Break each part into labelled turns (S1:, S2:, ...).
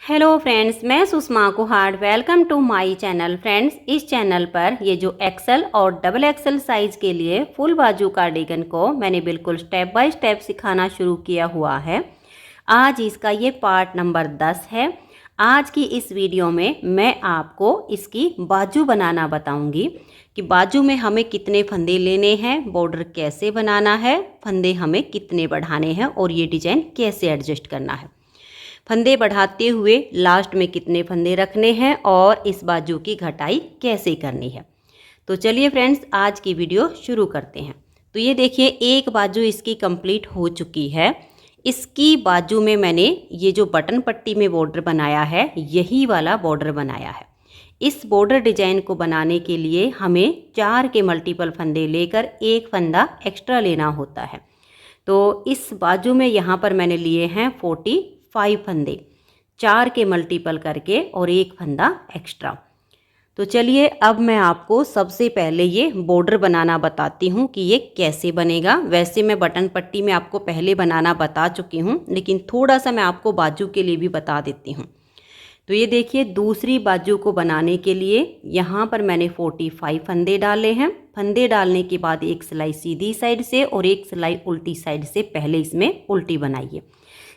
S1: Hello friends, मैं Sushma Kuhad. Welcome to my channel. Friends, इस चैनल पर ये जो एक्सेल और डबल एक्सेल साइज़ के लिए फुल बाजू कार्डिगन को मैंने बिल्कुल स्टेप बाय स्टेप सिखाना शुरू किया हुआ है। आज इसका ये पार्ट नंबर 10 है। आज की इस वीडियो में मैं आपको इसकी बाजू बनाना बताऊंगी कि बाजू में हमें कितने फंदे लेने हैं, बॉर्डर कैसे बनाना है, फंदे हमें कितने बढ़ाने हैं और ये डिज़ाइन कैसे एडजस्ट करना है, फंदे बढ़ाते हुए लास्ट में कितने फंदे रखने हैं और इस बाजू की घटाई कैसे करनी है। तो चलिए फ्रेंड्स, आज की वीडियो शुरू करते हैं। तो ये देखिए, एक बाजू इसकी कंप्लीट हो चुकी है। इसकी बाजू में मैंने ये जो बटन पट्टी में बॉर्डर बनाया है, यही वाला बॉर्डर बनाया है। इस बॉर्डर डिजाइन को बनाने के लिए हमें 4 के मल्टीपल फंदे लेकर एक फंदा एक्स्ट्रा लेना होता है। तो इस बाजू में यहाँ पर मैंने लिए हैं 45 फंदे, 4 के मल्टीपल करके और एक फंदा एक्स्ट्रा। तो चलिए, अब मैं आपको सबसे पहले ये बॉर्डर बनाना बताती हूँ कि ये कैसे बनेगा। वैसे मैं बटन पट्टी में आपको पहले बनाना बता चुकी हूँ, लेकिन थोड़ा सा मैं आपको बाजू के लिए भी बता देती हूँ। तो ये देखिए, दूसरी बाजू को बनाने के लिए यहाँ पर मैंने 45 फंदे डाले हैं। फंदे डालने के बाद एक सिलाई सीधी साइड से और एक सिलाई उल्टी साइड से पहले इसमें उल्टी बनाइए,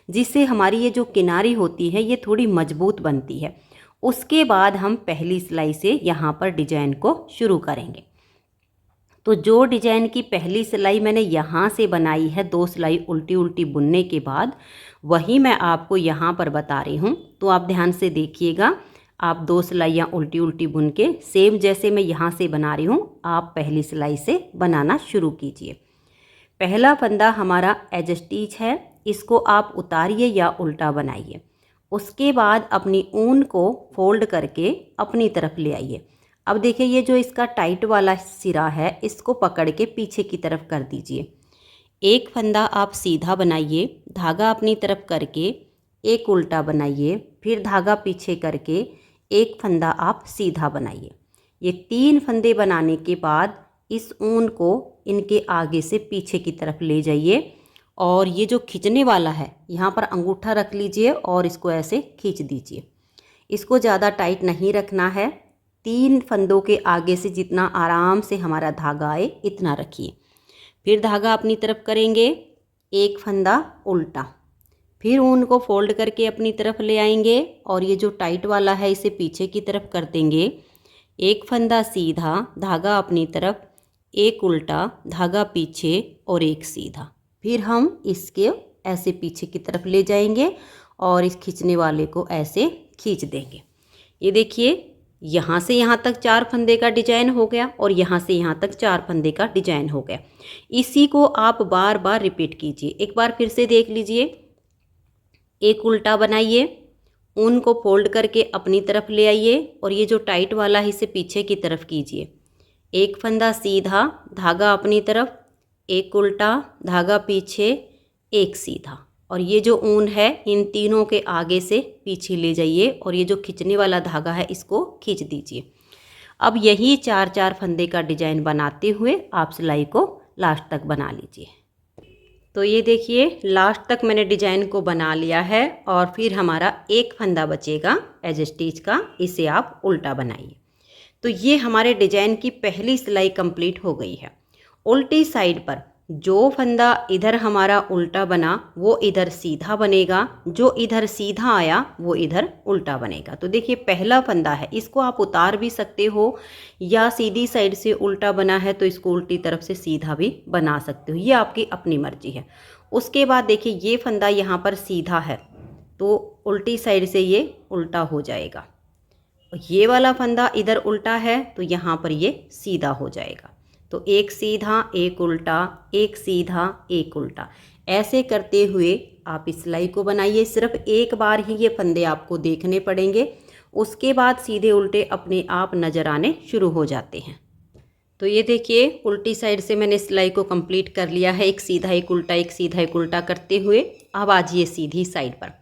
S1: जिससे हमारी ये जो किनारी होती है ये थोड़ी मजबूत बनती है। उसके बाद हम पहली सिलाई से यहाँ पर डिजाइन को शुरू करेंगे। तो जो डिजाइन की पहली सिलाई मैंने यहाँ से बनाई है, 2 सिलाई उल्टी उल्टी बुनने के बाद, वही मैं आपको यहाँ पर बता रही हूँ। तो आप ध्यान से देखिएगा। आप 2 सिलाइयाँ उल्टी उल्टी बुन के सेम जैसे मैं यहाँ से बना रही हूँ, आप पहली सिलाई से बनाना शुरू कीजिए। पहला फंदा हमारा एज स्टिच है, इसको आप उतारिए या उल्टा बनाइए। उसके बाद अपनी ऊन को फोल्ड करके अपनी तरफ ले आइए। अब देखिए, ये जो इसका टाइट वाला सिरा है, इसको पकड़ के पीछे की तरफ कर दीजिए। एक फंदा आप सीधा बनाइए, धागा अपनी तरफ करके एक उल्टा बनाइए, फिर धागा पीछे करके एक फंदा आप सीधा बनाइए। ये 3 फंदे बनाने के बाद इस ऊन को इनके आगे से पीछे की तरफ ले जाइए और ये जो खींचने वाला है, यहाँ पर अंगूठा रख लीजिए और इसको ऐसे खींच दीजिए। इसको ज़्यादा टाइट नहीं रखना है। 3 फंदों के आगे से जितना आराम से हमारा धागा आए इतना रखिए। फिर धागा अपनी तरफ करेंगे, एक फंदा उल्टा, फिर ऊन को फोल्ड करके अपनी तरफ ले आएंगे और ये जो टाइट वाला है इसे पीछे की तरफ कर देंगे। एक फंदा सीधा, धागा अपनी तरफ, एक उल्टा, धागा पीछे और एक सीधा। फिर हम इसके ऐसे पीछे की तरफ ले जाएंगे और इस खींचने वाले को ऐसे खींच देंगे। ये देखिए, यहाँ से यहाँ तक 4 फंदे का डिजाइन हो गया और यहाँ से यहाँ तक 4 फंदे का डिजाइन हो गया। इसी को आप बार बार रिपीट कीजिए। एक बार फिर से देख लीजिए। एक उल्टा बनाइए, ऊन को फोल्ड करके अपनी तरफ ले आइए और ये जो टाइट वाला है इसे पीछे की तरफ कीजिए। एक फंदा सीधा, धागा अपनी तरफ, एक उल्टा, धागा पीछे, एक सीधा, और ये जो ऊन है इन तीनों के आगे से पीछे ले जाइए और ये जो खींचने वाला धागा है इसको खींच दीजिए। अब यही 4-4 फंदे का डिजाइन बनाते हुए आप सिलाई को लास्ट तक बना लीजिए। तो ये देखिए, लास्ट तक मैंने डिजाइन को बना लिया है और फिर हमारा एक फंदा बचेगा एज स्टिच का, इसे आप उल्टा बनाइए। तो ये हमारे डिजाइन की पहली सिलाई कंप्लीट हो गई है। उल्टी साइड पर जो फंदा इधर हमारा उल्टा बना वो इधर सीधा बनेगा, जो इधर सीधा आया वो इधर उल्टा बनेगा। तो देखिए, पहला फंदा है, इसको आप उतार भी सकते हो या सीधी साइड से उल्टा बना है तो इसको उल्टी तरफ से सीधा भी बना सकते हो, ये आपकी अपनी मर्जी है। उसके बाद देखिए, ये फंदा यहाँ पर सीधा है तो उल्टी साइड से ये उल्टा हो जाएगा। ये वाला फंदा इधर उल्टा है तो यहाँ पर ये सीधा हो जाएगा। तो एक सीधा, एक उल्टा, एक सीधा, एक उल्टा, ऐसे करते हुए आप इस सिलाई को बनाइए। सिर्फ एक बार ही ये फंदे आपको देखने पड़ेंगे, उसके बाद सीधे उल्टे अपने आप नज़र आने शुरू हो जाते हैं। तो ये देखिए, उल्टी साइड से मैंने सिलाई को कंप्लीट कर लिया है, एक सीधा एक उल्टा, एक सीधा एक उल्टा करते हुए। अब आज ये सीधी साइड पर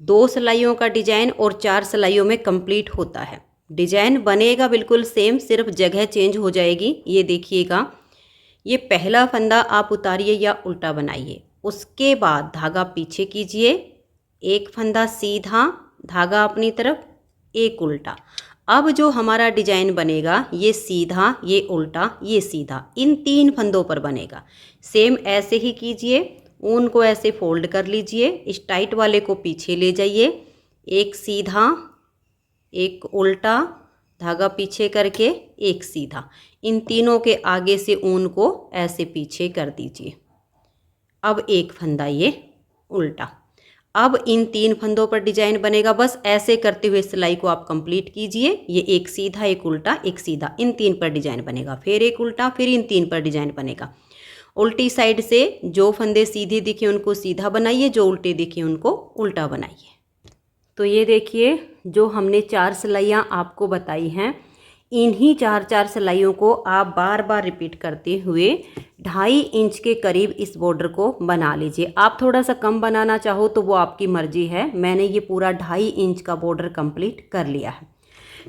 S1: 2 सिलाइयों का डिजाइन और 4 सिलाइयों में कंप्लीट होता है। डिजाइन बनेगा बिल्कुल सेम, सिर्फ जगह चेंज हो जाएगी। ये देखिएगा, ये पहला फंदा आप उतारिए या उल्टा बनाइए, उसके बाद धागा पीछे कीजिए, एक फंदा सीधा, धागा अपनी तरफ, एक उल्टा। अब जो हमारा डिजाइन बनेगा ये सीधा, ये उल्टा, ये सीधा, इन 3 फंदों पर बनेगा। सेम ऐसे ही कीजिए, ऊन को ऐसे फोल्ड कर लीजिए, इस टाइट वाले को पीछे ले जाइए, एक सीधा, एक उल्टा, धागा पीछे करके एक सीधा, इन तीनों के आगे से ऊन को ऐसे पीछे कर दीजिए। अब एक फंदा ये उल्टा। अब इन 3 फंदों पर डिजाइन बनेगा। बस ऐसे करते हुए सिलाई को आप कंप्लीट कीजिए। ये एक सीधा, एक उल्टा, एक सीधा, इन 3 पर डिजाइन बनेगा, फिर एक उल्टा, फिर इन 3 पर डिजाइन बनेगा। उल्टी साइड से जो फंदे सीधे दिखे उनको सीधा बनाइए, जो उल्टे दिखे उनको उल्टा बनाइए। तो ये देखिए, जो हमने 4 सिलाइयाँ आपको बताई हैं, इन्हीं 4 सिलाइयों को आप बार बार रिपीट करते हुए 2.5 इंच के करीब इस बॉर्डर को बना लीजिए। आप थोड़ा सा कम बनाना चाहो तो वो आपकी मर्जी है। मैंने ये पूरा 2.5 इंच का बॉर्डर कंप्लीट कर लिया है।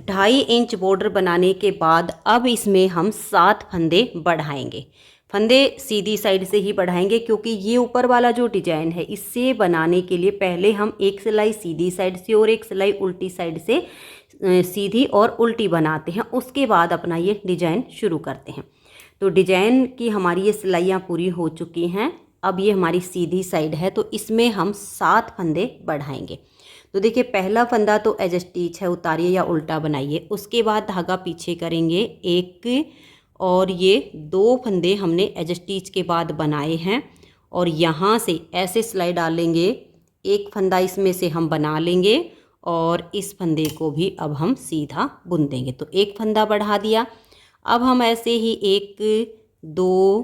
S1: 2.5 इंच बॉर्डर बनाने के बाद अब इसमें हम 7 फंदे बढ़ाएंगे। फंदे सीधी साइड से ही बढ़ाएंगे क्योंकि ये ऊपर वाला जो डिजाइन है इससे बनाने के लिए पहले हम एक सिलाई सीधी साइड से और एक सिलाई उल्टी साइड से सीधी और उल्टी बनाते हैं, उसके बाद अपना ये डिजाइन शुरू करते हैं। तो डिजाइन की हमारी ये सिलाइयाँ पूरी हो चुकी हैं। अब ये हमारी सीधी साइड है तो इसमें हम 7 फंदे बढ़ाएंगे। तो देखिए, पहला फंदा तो एज स्टिच है, उतारिए या उल्टा बनाइए। उसके बाद धागा पीछे करेंगे एक, और ये 2 फंदे हमने एज स्टिच के बाद बनाए हैं और यहाँ से ऐसे सिलाई डालेंगे, एक फंदा इसमें से हम बना लेंगे और इस फंदे को भी अब हम सीधा बुन देंगे। तो एक फंदा बढ़ा दिया। अब हम ऐसे ही 1, 2,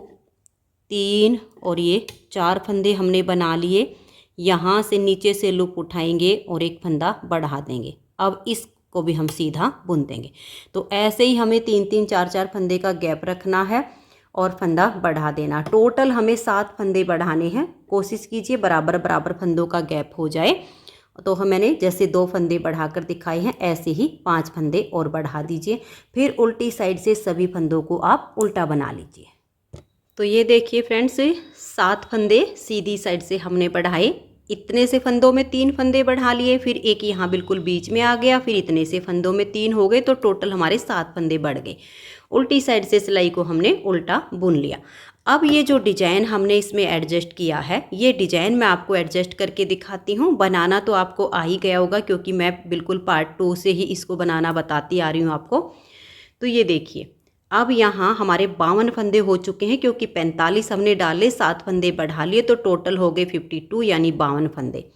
S1: 3 और ये 4 फंदे हमने बना लिए। यहाँ से नीचे से लूप उठाएंगे और एक फंदा बढ़ा देंगे। अब इस को भी हम सीधा बुन देंगे। तो ऐसे ही हमें 3-3, 4-4 फंदे का गैप रखना है और फंदा बढ़ा देना। टोटल हमें 7 फंदे बढ़ाने हैं। कोशिश कीजिए बराबर बराबर फंदों का गैप हो जाए। तो मैंने जैसे 2 फंदे बढ़ाकर दिखाए हैं ऐसे ही 5 फंदे और बढ़ा दीजिए। फिर उल्टी साइड से सभी फंदों को आप उल्टा बना लीजिए। तो ये देखिए फ्रेंड्स, 7 फंदे सीधी साइड से हमने बढ़ाए। इतने से फंदों में 3 फंदे बढ़ा लिए, फिर एक यहाँ बिल्कुल बीच में आ गया, फिर इतने से फंदों में 3 हो गए, तो टोटल हमारे 7 फंदे बढ़ गए। उल्टी साइड से सिलाई को हमने उल्टा बुन लिया। अब ये जो डिजाइन हमने इसमें एडजस्ट किया है, ये डिजाइन मैं आपको एडजस्ट करके दिखाती हूँ। बनाना तो आपको आ ही गया होगा क्योंकि मैं बिल्कुल पार्ट 2 से ही इसको बनाना बताती आ रही हूँ आपको। तो ये देखिए, अब यहाँ हमारे 52 फंदे हो चुके हैं क्योंकि 45 हमने डाले, 7 फंदे बढ़ा लिए, तो टोटल हो गए 52 यानी 52 फंदे।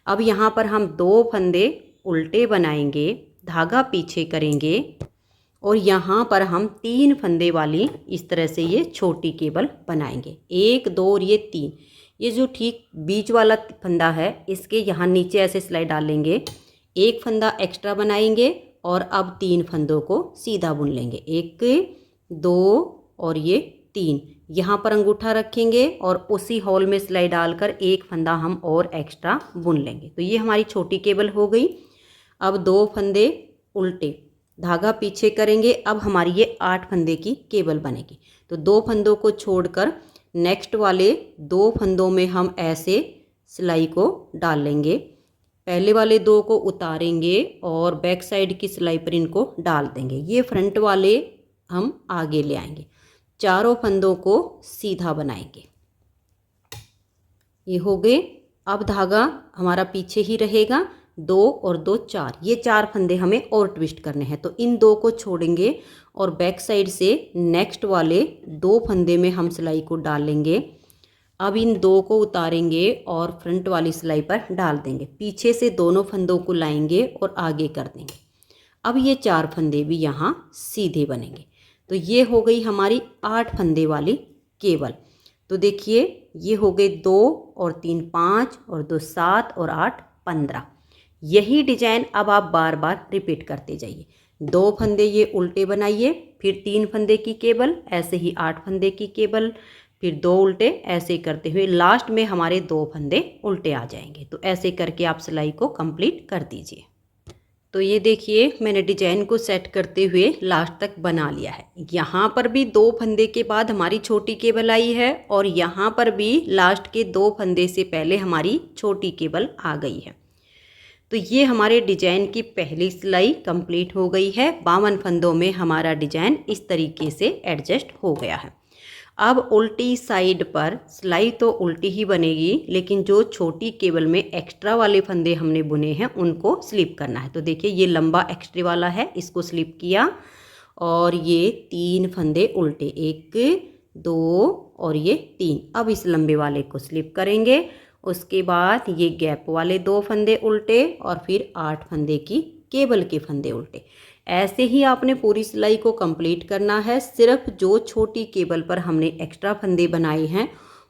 S1: अब यहाँ पर हम 2 फंदे उल्टे बनाएंगे, धागा पीछे करेंगे और यहाँ पर हम 3 फंदे वाली इस तरह से ये छोटी केबल बनाएंगे। 1, 2 और ये 3। ये जो ठीक बीच वाला फंदा है इसके यहाँ नीचे ऐसे सिलाई डालेंगे, एक फंदा एक्स्ट्रा बनाएंगे और अब 3 फंदों को सीधा बुन लेंगे। 1, 2 और ये 3। यहाँ पर अंगूठा रखेंगे और उसी होल में सिलाई डालकर एक फंदा हम और एक्स्ट्रा बुन लेंगे। तो ये हमारी छोटी केबल हो गई। अब 2 फंदे उल्टे, धागा पीछे करेंगे। अब हमारी ये 8 फंदे की केबल बनेगी। तो 2 फंदों को छोड़कर नेक्स्ट वाले 2 फंदों में हम ऐसे सिलाई को डाल लेंगे। पहले वाले 2 को उतारेंगे और बैक साइड की सिलाई पर इनको डाल देंगे। ये फ्रंट वाले हम आगे ले आएंगे। चारों फंदों को सीधा बनाएंगे। ये हो गए। अब धागा हमारा पीछे ही रहेगा। 2 और 2 4, ये 4 फंदे हमें और ट्विस्ट करने हैं। तो इन 2 को छोड़ेंगे और बैक साइड से नेक्स्ट वाले 2 फंदे में हम सिलाई को डालेंगे। अब इन 2 को उतारेंगे और फ्रंट वाली सिलाई पर डाल देंगे। पीछे से दोनों फंदों को लाएंगे और आगे कर देंगे। अब ये 4 फंदे भी यहाँ सीधे बनेंगे। तो ये हो गई हमारी 8 फंदे वाली केबल। तो देखिए, ये हो गए 2 और 3 5 और 2 7 और 8 15। यही डिजाइन अब आप बार बार रिपीट करते जाइए। 2 फंदे ये उल्टे बनाइए, फिर 3 फंदे की केबल, ऐसे ही 8 फंदे की केबल, फिर 2 उल्टे, ऐसे करते हुए लास्ट में हमारे 2 फंदे उल्टे आ जाएंगे। तो ऐसे करके आप सिलाई को कंप्लीट कर दीजिए। तो ये देखिए, मैंने डिजाइन को सेट करते हुए लास्ट तक बना लिया है। यहाँ पर भी 2 फंदे के बाद हमारी छोटी केबल आई है और यहाँ पर भी लास्ट के 2 फंदे से पहले हमारी छोटी केबल आ गई है। तो ये हमारे डिजाइन की पहली सिलाई कंप्लीट हो गई है। 52 फंदों में हमारा डिजाइन इस तरीके से एडजस्ट हो गया है। अब उल्टी साइड पर सिलाई तो उल्टी ही बनेगी, लेकिन जो छोटी केबल में एक्स्ट्रा वाले फंदे हमने बुने हैं उनको स्लिप करना है। तो देखिए ये लंबा एक्स्ट्रा वाला है, इसको स्लिप किया और ये 3 फंदे उल्टे, 1 2 और ये 3। अब इस लंबे वाले को स्लिप करेंगे। उसके बाद ये गैप वाले 2 फंदे उल्टे और फिर 8 फंदे की केबल के फंदे उल्टे। ऐसे ही आपने पूरी सिलाई को कंप्लीट करना है। सिर्फ जो छोटी केबल पर हमने एक्स्ट्रा फंदे बनाए हैं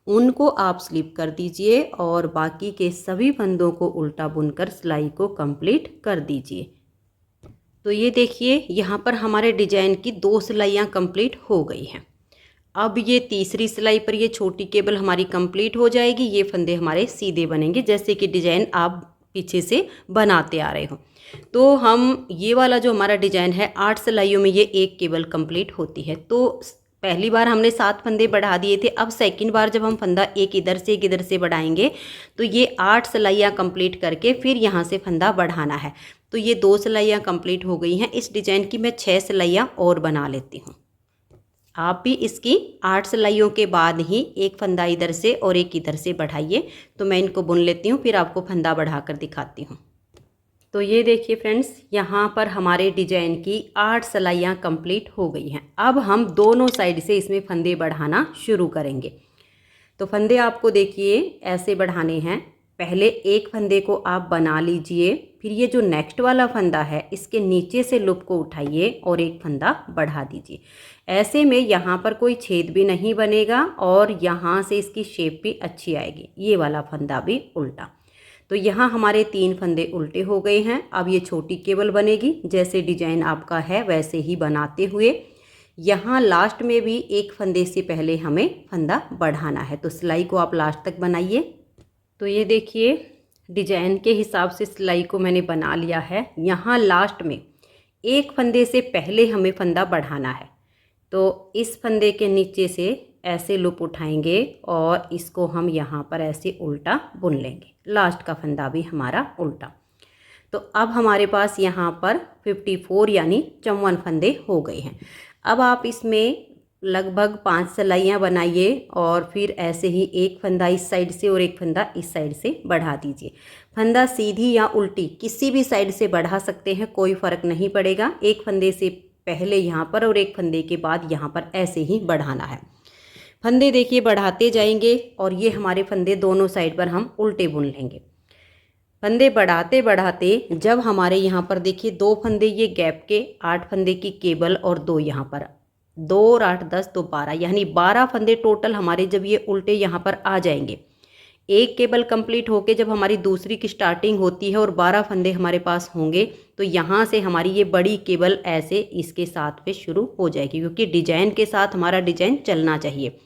S1: उनको आप स्लिप कर दीजिए और बाकी के सभी फंदों को उल्टा बुनकर सिलाई को कंप्लीट कर दीजिए। तो ये देखिए यहाँ पर हमारे डिजाइन की 2 सिलाइयाँ कंप्लीट हो गई हैं। अब ये तीसरी सिलाई पर ये छोटी केबल हमारी कंप्लीट हो जाएगी। ये फंदे हमारे सीधे बनेंगे जैसे कि डिजाइन आप पीछे से बनाते आ रहे हो। तो हम ये वाला जो हमारा डिजाइन है 8 सिलाइयों में ये एक केबल कंप्लीट होती है। तो पहली बार हमने 7 फंदे बढ़ा दिए थे। अब सेकंड बार जब हम फंदा एक इधर से बढ़ाएंगे तो ये 8 सिलाइयाँ कंप्लीट करके फिर यहाँ से फंदा बढ़ाना है। तो ये 2 सिलाइयाँ कंप्लीट हो गई हैं। इस डिजाइन की मैं 6 सिलाइयाँ और बना लेती हूँ। आप भी इसकी 8 सिलाइयों के बाद ही एक फंदा इधर से और एक इधर से बढ़ाइए। तो मैं इनको बुन लेती हूँ, फिर आपको फंदा बढ़ाकर दिखाती हूँ। तो ये देखिए फ्रेंड्स, यहाँ पर हमारे डिजाइन की 8 सिलाइयाँ कंप्लीट हो गई हैं। अब हम दोनों साइड से इसमें फंदे बढ़ाना शुरू करेंगे। तो फंदे आपको देखिए ऐसे बढ़ाने हैं। पहले एक फंदे को आप बना लीजिए, फिर ये जो नेक्स्ट वाला फंदा है इसके नीचे से लूप को उठाइए और एक फंदा बढ़ा दीजिए। ऐसे में यहाँ पर कोई छेद भी नहीं बनेगा और यहाँ से इसकी शेप भी अच्छी आएगी। ये वाला फंदा भी उल्टा। तो यहाँ हमारे 3 फंदे उल्टे हो गए हैं। अब ये छोटी केबल बनेगी, जैसे डिजाइन आपका है वैसे ही बनाते हुए यहाँ लास्ट में भी एक फंदे से पहले हमें फंदा बढ़ाना है। तो सिलाई को आप लास्ट तक बनाइए। तो ये देखिए डिजाइन के हिसाब से सिलाई को मैंने बना लिया है। यहाँ लास्ट में एक फंदे से पहले हमें फंदा बढ़ाना है। तो इस फंदे के नीचे से ऐसे लूप उठाएंगे और इसको हम यहाँ पर ऐसे उल्टा बुन लेंगे। लास्ट का फंदा भी हमारा उल्टा। तो अब हमारे पास यहाँ पर 54 यानी 54 फंदे हो गए हैं। अब आप इसमें लगभग 5 सिलाइयाँ बनाइए और फिर ऐसे ही एक फंदा इस साइड से और एक फंदा इस साइड से बढ़ा दीजिए। फंदा सीधी या उल्टी किसी भी साइड से बढ़ा सकते हैं, कोई फ़र्क नहीं पड़ेगा। एक फंदे से पहले यहाँ पर और एक फंदे के बाद यहाँ पर ऐसे ही बढ़ाना है। फंदे देखिए बढ़ाते जाएंगे और ये हमारे फंदे दोनों साइड पर हम उल्टे बुन लेंगे। फंदे बढ़ाते बढ़ाते जब हमारे यहाँ पर देखिए 2 फंदे ये गैप के, 8 फंदे की केबल और 2 यहाँ पर, 2 और 8 10 तो 12 यानी 12 फंदे टोटल हमारे जब ये उल्टे यहाँ पर आ जाएंगे। एक केबल कंप्लीट होके जब हमारी दूसरी की स्टार्टिंग होती है और 12 फंदे हमारे पास होंगे तो यहाँ से हमारी ये बड़ी केबल ऐसे इसके साथ पे शुरू हो जाएगी, क्योंकि डिजाइन के साथ हमारा डिजाइन चलना चाहिए।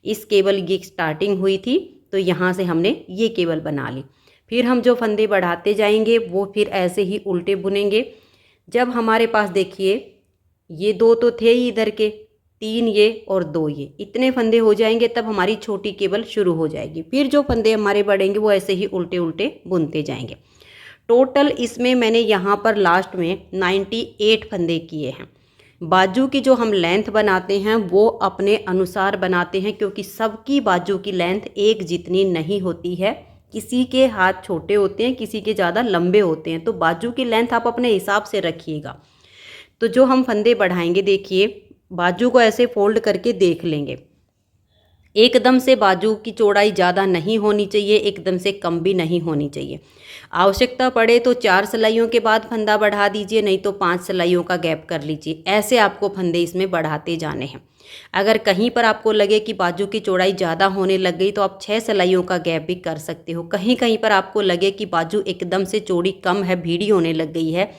S1: इस केबल की स्टार्टिंग हुई थी तो यहाँ से हमने ये केबल बना ली। फिर हम जो फंदे बढ़ाते जाएंगे वो फिर ऐसे ही उल्टे बुनेंगे। जब हमारे पास देखिए ये 2 तो थे ही इधर के, 3 ये और 2 ये, इतने फंदे हो जाएंगे तब हमारी छोटी केबल शुरू हो जाएगी। फिर जो फंदे हमारे बढ़ेंगे वो ऐसे ही उल्टे उल्टे बुनते जाएंगे। टोटल इसमें मैंने यहाँ पर लास्ट में 98 फंदे किए हैं। बाजू की जो हम लेंथ बनाते हैं वो अपने अनुसार बनाते हैं, क्योंकि सबकी बाजू की लेंथ एक जितनी नहीं होती है। किसी के हाथ छोटे होते हैं, किसी के ज़्यादा लंबे होते हैं। तो बाजू की लेंथ आप अपने हिसाब से रखिएगा। तो जो हम फंदे बढ़ाएंगे देखिए बाजू को ऐसे फोल्ड करके देख लेंगे। एकदम से बाजू की चौड़ाई ज़्यादा नहीं होनी चाहिए, एकदम से कम भी नहीं होनी चाहिए। आवश्यकता पड़े तो 4 सिलाइयों के बाद फंदा बढ़ा दीजिए, नहीं तो 5 सिलाइयों का गैप कर लीजिए। ऐसे आपको फंदे इसमें बढ़ाते जाने हैं। अगर कहीं पर आपको लगे कि बाजू की चौड़ाई ज़्यादा होने लग गई तो आप 6 सिलाइयों का गैप भी कर सकते हो। कहीं कहीं पर आपको लगे कि बाजू एकदम से चौड़ी कम है, भीड़ी होने लग गई है,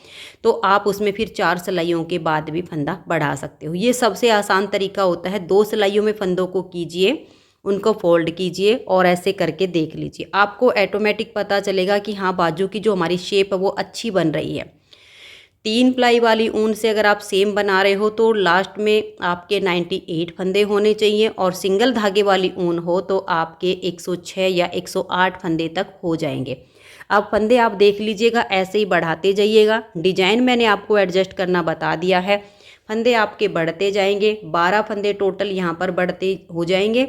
S1: तो आप उसमें फिर 4 सिलाइयों के बाद भी फंदा बढ़ा सकते हो। ये सबसे आसान तरीका होता है। 2 सिलाइयों में फंदों को कीजिए, उनको फोल्ड कीजिए और ऐसे करके देख लीजिए। आपको ऑटोमेटिक पता चलेगा कि हाँ बाजू की जो हमारी शेप है वो अच्छी बन रही है। 3 प्लाई वाली ऊन से अगर आप सेम बना रहे हो तो लास्ट में आपके 98 फंदे होने चाहिए, और सिंगल धागे वाली ऊन हो तो आपके 106 या 108 फंदे तक हो जाएंगे। अब फंदे आप देख लीजिएगा, ऐसे ही बढ़ाते जाइएगा। डिजाइन मैंने आपको एडजस्ट करना बता दिया है। फंदे आपके बढ़ते जाएंगे, 12 फंदे टोटल यहाँ पर बढ़ते हो जाएंगे,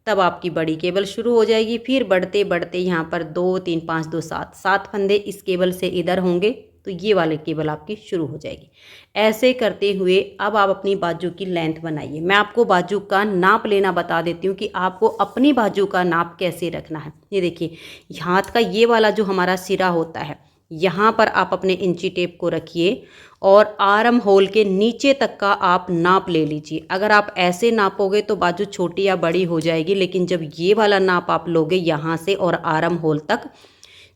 S1: तब आपकी बड़ी केबल शुरू हो जाएगी। फिर बढ़ते बढ़ते यहाँ पर 2 3 5 2 7 7 फंदे इस केबल से इधर होंगे, तो ये वाले केबल आपकी शुरू हो जाएगी। ऐसे करते हुए अब आप अपनी बाजू की लेंथ बनाइए। मैं आपको बाजू का नाप लेना बता देती हूँ कि आपको अपनी बाजू का नाप कैसे रखना है। ये देखिए, हाथ का ये वाला जो हमारा सिरा होता है, यहाँ पर आप अपने इंची टेप को रखिए और आर्म होल के नीचे तक का आप नाप ले लीजिए। अगर आप ऐसे नापोगे तो बाजू छोटी या बड़ी हो जाएगी, लेकिन जब ये वाला नाप आप लोगे यहाँ से और आर्म होल तक,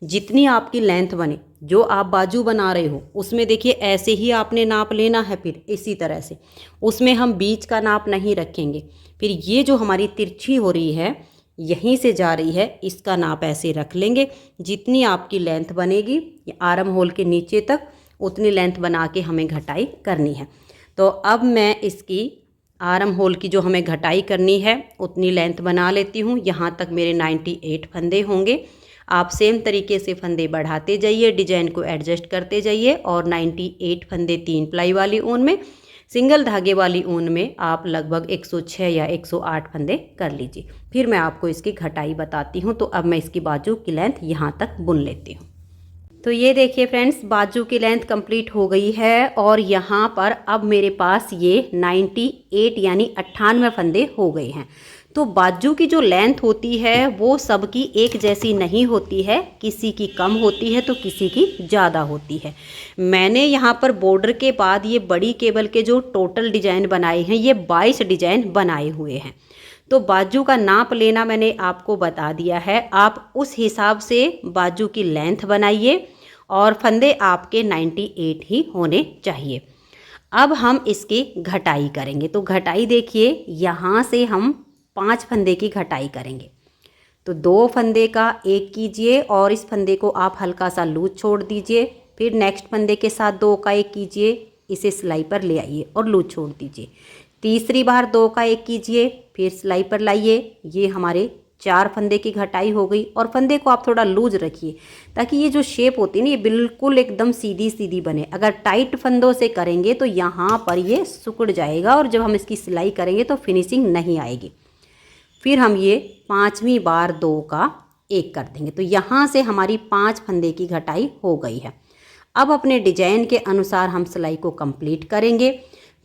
S1: जितनी आपकी लेंथ बने, जो आप बाजू बना रहे हो उसमें देखिए ऐसे ही आपने नाप लेना है। फिर इसी तरह से उसमें हम बीच का नाप नहीं रखेंगे। फिर ये जो हमारी तिरछी हो रही है, यहीं से जा रही है, इसका नाप ऐसे रख लेंगे। जितनी आपकी लेंथ बनेगी आर्म होल के नीचे तक, उतनी लेंथ बना के हमें घटाई करनी है। तो अब मैं इसकी आर्म होल की जो हमें घटाई करनी है उतनी लेंथ बना लेती हूँ। यहाँ तक मेरे 98 फंदे होंगे। आप सेम तरीके से फंदे बढ़ाते जाइए, डिजाइन को एडजस्ट करते जाइए और 98 फंदे 3 प्लाई वाली ऊन में, सिंगल धागे वाली ऊन में आप लगभग 106 या 108 फंदे कर लीजिए। फिर मैं आपको इसकी घटाई बताती हूँ। तो अब मैं इसकी बाजू की लेंथ यहाँ तक बुन लेती हूँ। तो ये देखिए फ्रेंड्स, बाजू की लेंथ कंप्लीट हो गई है और यहाँ पर अब मेरे पास ये 98 यानी 98 फंदे हो गए हैं। तो बाजू की जो लेंथ होती है वो सबकी एक जैसी नहीं होती है, किसी की कम होती है तो किसी की ज़्यादा होती है। मैंने यहाँ पर बॉर्डर के बाद ये बड़ी केबल के जो टोटल डिजाइन बनाए हैं, ये 22 डिजाइन बनाए हुए हैं। तो बाजू का नाप लेना मैंने आपको बता दिया है। आप उस हिसाब से बाजू की लेंथ बनाइए और फंदे आपके 98 ही होने चाहिए। अब हम इसकी घटाई करेंगे। तो घटाई देखिए, यहाँ से हम 5 फंदे की घटाई करेंगे। तो 2 फंदे का 1 कीजिए और इस फंदे को आप हल्का सा लूज छोड़ दीजिए। फिर नेक्स्ट फंदे के साथ 2 का 1 कीजिए, इसे सिलाई पर ले आइए और लूज छोड़ दीजिए। तीसरी बार 2 का 1 कीजिए, फिर सिलाई पर लाइए। ये हमारे 4 फंदे की घटाई हो गई। और फंदे को आप थोड़ा लूज रखिए ताकि ये जो शेप होती है ना, ये बिल्कुल एकदम सीधी सीधी बने। अगर टाइट फंदों से करेंगे तो यहाँ पर ये सिकुड़ जाएगा और जब हम इसकी सिलाई करेंगे तो फिनिशिंग नहीं आएगी। फिर हम ये 5वीं बार 2 का 1 कर देंगे। तो यहाँ से हमारी 5 फंदे की घटाई हो गई है। अब अपने डिजाइन के अनुसार हम सिलाई को कंप्लीट करेंगे।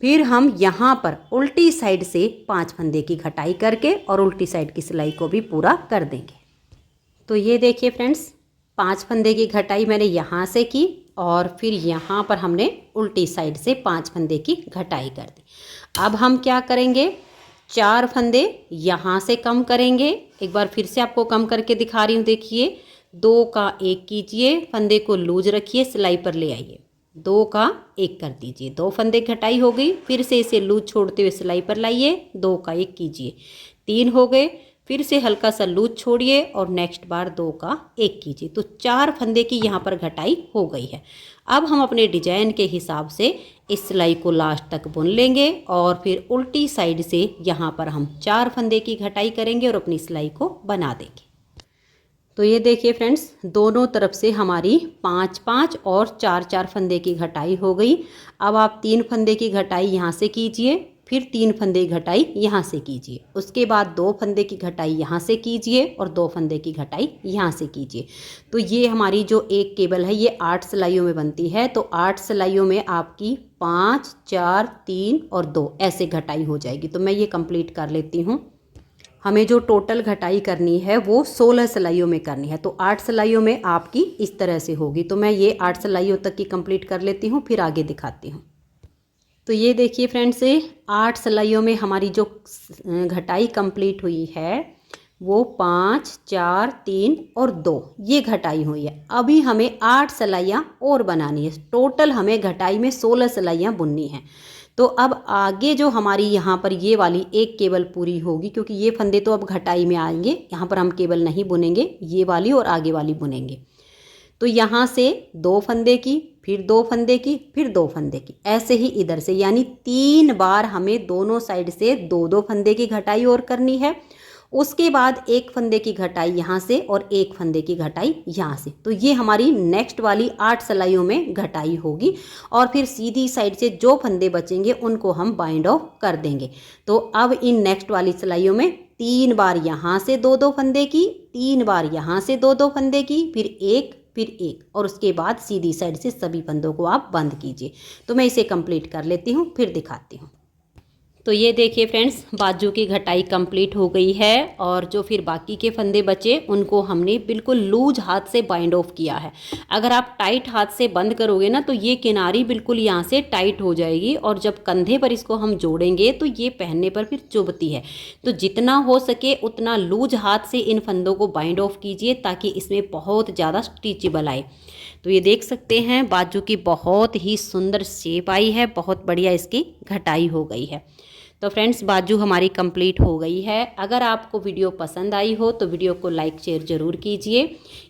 S1: फिर हम यहाँ पर उल्टी साइड से 5 फंदे की घटाई करके और उल्टी साइड की सिलाई को भी पूरा कर देंगे। तो ये देखिए फ्रेंड्स, 5 फंदे की घटाई मैंने यहाँ से की और फिर यहाँ पर हमने उल्टी साइड से 5 फंदे की घटाई कर दी। अब हम क्या करेंगे, 4 फंदे यहाँ से कम करेंगे। एक बार फिर से आपको कम करके दिखा रही हूँ। देखिए, 2 का 1 कीजिए, फंदे को लूज रखिए, सिलाई पर ले आइए, 2 का 1 कर दीजिए। 2 फंदे घटाई हो गई। फिर से इसे लूज छोड़ते हुए सिलाई पर लाइए, 2 का 1 कीजिए, 3 हो गए। फिर से हल्का सा लूज छोड़िए और नेक्स्ट बार 2 का 1 कीजिए। तो 4 फंदे की यहाँ पर घटाई हो गई है। अब हम अपने डिजाइन के हिसाब से इस सिलाई को लास्ट तक बुन लेंगे और फिर उल्टी साइड से यहाँ पर हम 4 फंदे की घटाई करेंगे और अपनी सिलाई को बना देंगे। तो ये देखिए फ्रेंड्स, दोनों तरफ से हमारी 5-5 और 4-4 फंदे की घटाई हो गई। अब आप 3 फंदे की घटाई यहाँ से कीजिए, फिर 3 फंदे की घटाई यहाँ से कीजिए, उसके बाद 2 फंदे की घटाई यहाँ से कीजिए और 2 फंदे की घटाई यहाँ से कीजिए। तो ये हमारी जो एक केबल है ये 8 सिलाइयों में बनती है। तो 8 सिलाइयों में आपकी 5, 4, 3 और 2 ऐसे घटाई हो जाएगी। तो मैं ये कंप्लीट कर लेती हूँ। हमें जो टोटल घटाई करनी है वो 16 सिलाइयों में करनी है। तो 8 सिलाइयों में आपकी इस तरह से होगी। तो मैं ये 8 सिलाइयों तक की कंप्लीट कर लेती हूँ, फिर आगे दिखाती हूँ। तो ये देखिए फ्रेंड्स, 8 सिलाइयों में हमारी जो घटाई कंप्लीट हुई है वो 5, 4, 3 और 2 ये घटाई हुई है। अभी हमें 8 सिलाइयाँ और बनानी है। टोटल हमें घटाई में 16 सिलाइयाँ बुननी हैं। तो अब आगे जो हमारी यहाँ पर ये वाली एक केबल पूरी होगी, क्योंकि ये फंदे तो अब घटाई में आएंगे, यहाँ पर हम केबल नहीं बुनेंगे, ये वाली और आगे वाली बुनेंगे। तो यहाँ से 2 फंदे की, फिर 2 फंदे की, फिर 2 फंदे की, ऐसे ही इधर से, यानी 3 बार हमें दोनों साइड से 2-2 फंदे की घटाई और करनी है। उसके बाद एक फंदे की घटाई यहाँ से और एक फंदे की घटाई यहाँ से। तो ये हमारी नेक्स्ट वाली 8 सिलाइयों में घटाई होगी और फिर सीधी साइड से जो फंदे बचेंगे उनको हम बाइंड ऑफ कर देंगे। तो अब इन नेक्स्ट वाली सिलाइयों में 3 बार यहाँ से 2-2 फंदे की, 3 बार यहाँ से 2-2 फंदे की, फिर एक और उसके बाद सीधी साइड से सभी फंदों को आप बंद कीजिए। तो मैं इसे कंप्लीट कर लेती हूँ, फिर दिखाती हूँ। तो ये देखिए फ्रेंड्स, बाजू की घटाई कंप्लीट हो गई है और जो फिर बाकी के फंदे बचे उनको हमने बिल्कुल लूज हाथ से बाइंड ऑफ किया है। अगर आप टाइट हाथ से बंद करोगे ना तो ये किनारी बिल्कुल यहाँ से टाइट हो जाएगी और जब कंधे पर इसको हम जोड़ेंगे तो ये पहनने पर फिर चुभती है। तो जितना हो सके उतना लूज हाथ से इन फंदों को बाइंड ऑफ कीजिए ताकि इसमें बहुत ज़्यादा स्टिचेबल आए। तो ये देख सकते हैं बाजू की बहुत ही सुंदर शेप आई है, बहुत बढ़िया इसकी घटाई हो गई है। तो फ्रेंड्स, बाजू हमारी कंप्लीट हो गई है। अगर आपको वीडियो पसंद आई हो तो वीडियो को लाइक शेयर ज़रूर कीजिए।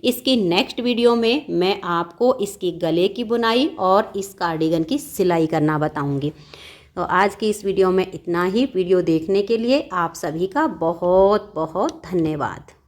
S1: इसकी नेक्स्ट वीडियो में मैं आपको इसकी गले की बुनाई और इस कार्डिगन की सिलाई करना बताऊंगी। तो आज की इस वीडियो में इतना ही। वीडियो देखने के लिए आप सभी का बहुत बहुत धन्यवाद।